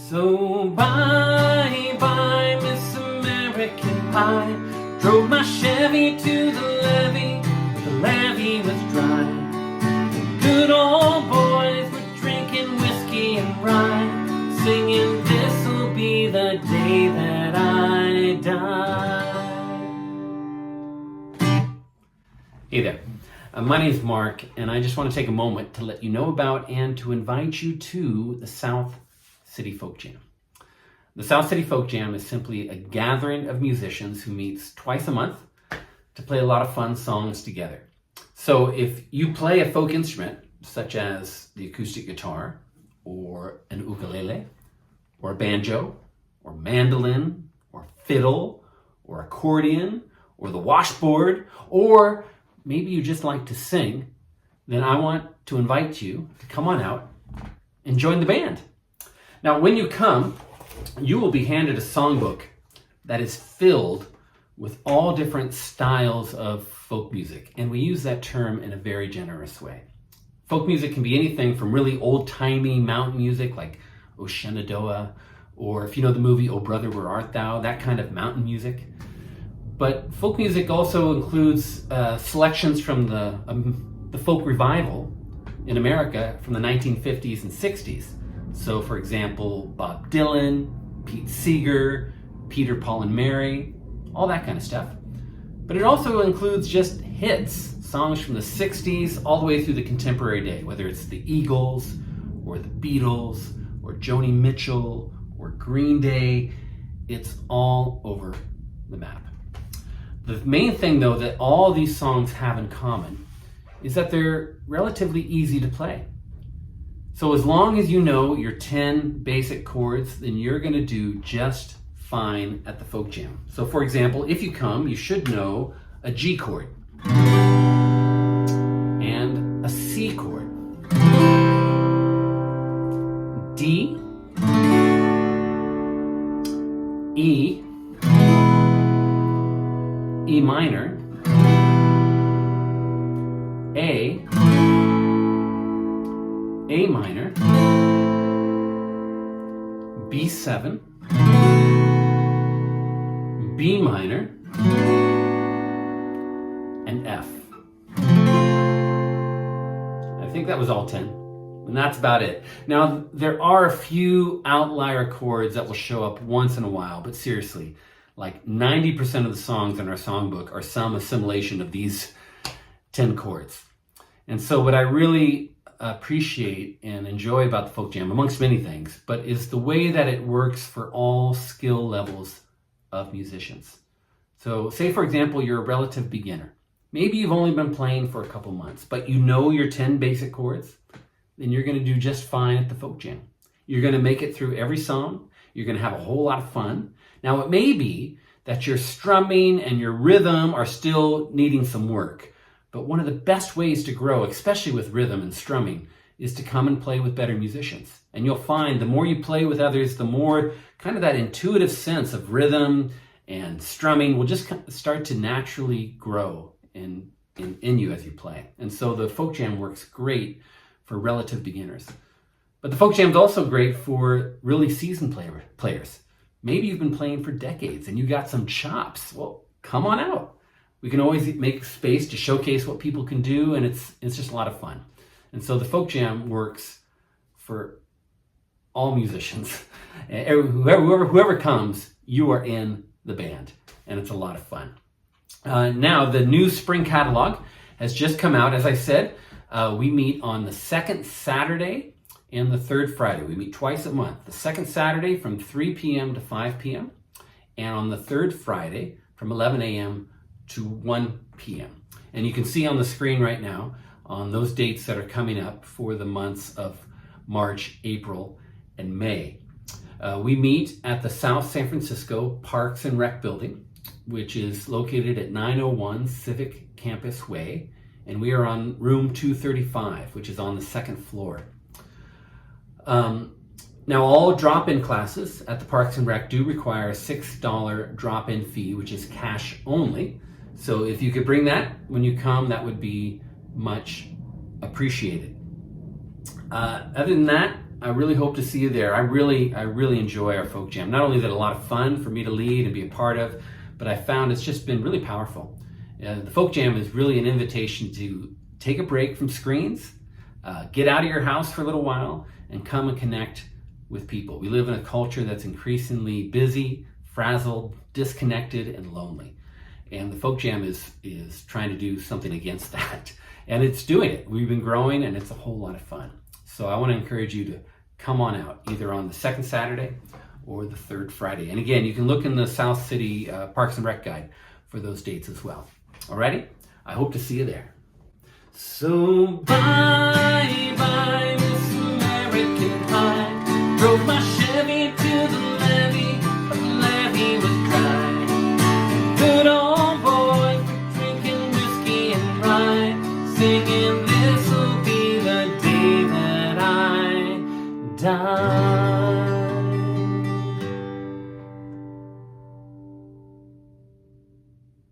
So bye bye, Miss American Pie. Drove my Chevy to the levee, the levee was dry. The good old boys were drinking whiskey and rye, singing, "This'll be the day that I die." Hey there. My name is Mark, and I just want to take a moment to let you know about and to invite you to the South City Folk Jam. The South City Folk Jam is simply a gathering of musicians who meets twice a month to play a lot of fun songs together. So if you play a folk instrument, such as the acoustic guitar, or an ukulele, or a banjo, or mandolin, or fiddle, or accordion, or the washboard, or maybe you just like to sing, then I want to invite you to come on out and join the band. Now, when you come, you will be handed a songbook that is filled with all different styles of folk music, and we use that term in a very generous way. Folk music can be anything from really old-timey mountain music like O Shenandoah, or if you know the movie Oh Brother, Where Art Thou, that kind of mountain music. But folk music also includes selections from the folk revival in America from the 1950s and 60s. So, for example, Bob Dylan, Pete Seeger, Peter, Paul and Mary, all that kind of stuff. But it also includes just hits, songs from the 60s all the way through the contemporary day, whether it's the Eagles or the Beatles or Joni Mitchell or Green Day. It's all over the map. The main thing, though, that all these songs have in common is that they're relatively easy to play. So as long as you know your 10 basic chords, then you're going to do just fine at the Folk Jam. So for example, if you come, you should know a G chord and a C chord, D, E, E minor, A minor, B7, B minor, and F. I think that was all 10, and that's about it. Now, there are a few outlier chords that will show up once in a while, but seriously, like 90% of the songs in our songbook are some assimilation of these 10 chords. And so what I really appreciate and enjoy about the Folk Jam, amongst many things, but is the way that it works for all skill levels of musicians. So say, for example, you're a relative beginner. Maybe you've only been playing for a couple months, but you know your 10 basic chords, then you're going to do just fine at the Folk Jam. You're going to make it through every song. You're going to have a whole lot of fun. Now, it may be that your strumming and your rhythm are still needing some work. But one of the best ways to grow, especially with rhythm and strumming, is to come and play with better musicians. And you'll find the more you play with others, the more kind of that intuitive sense of rhythm and strumming will just start to naturally grow in you as you play. And so the Folk Jam works great for relative beginners. But the Folk Jam is also great for really seasoned players. Maybe you've been playing for decades and you got some chops. Well, come on out. We can always make space to showcase what people can do, and it's just a lot of fun. And so the Folk Jam works for all musicians. Whoever comes, you are in the band, and it's a lot of fun. Now, the new spring catalog has just come out. As I said, we meet on the second Saturday and the third Friday. We meet twice a month. The second Saturday from 3 p.m. to 5 p.m. and on the third Friday from 11 a.m. to 1 p.m. And you can see on the screen right now on those dates that are coming up for the months of March, April, and May. We meet at the South San Francisco Parks and Rec Building, which is located at 901 Civic Campus Way, and we are on room 235, which is on the second floor. Now, all drop-in classes at the Parks and Rec do require a $6 drop-in fee, which is cash only. So if you could bring that when you come, that would be much appreciated. Other than that, I really hope to see you there. I really enjoy our folk jam. Not only is it a lot of fun for me to lead and be a part of, but I found it's just been really powerful. The folk jam is really an invitation to take a break from screens, get out of your house for a little while, and come and connect with people. We live in a culture that's increasingly busy, frazzled, disconnected, and lonely. And the folk jam is trying to do something against that. And it's doing it. We've been growing, and it's a whole lot of fun. So I want to encourage you to come on out, either on the second Saturday or the third Friday. And again, you can look in the South City Parks and Rec Guide for those dates as well. Alrighty? I hope to see you there. So bye bye, Miss American Pie. Drove my Chevy to the levee, but the levee was dry. Good old boy, drinking whiskey and rye, singing this'll be the day that I die.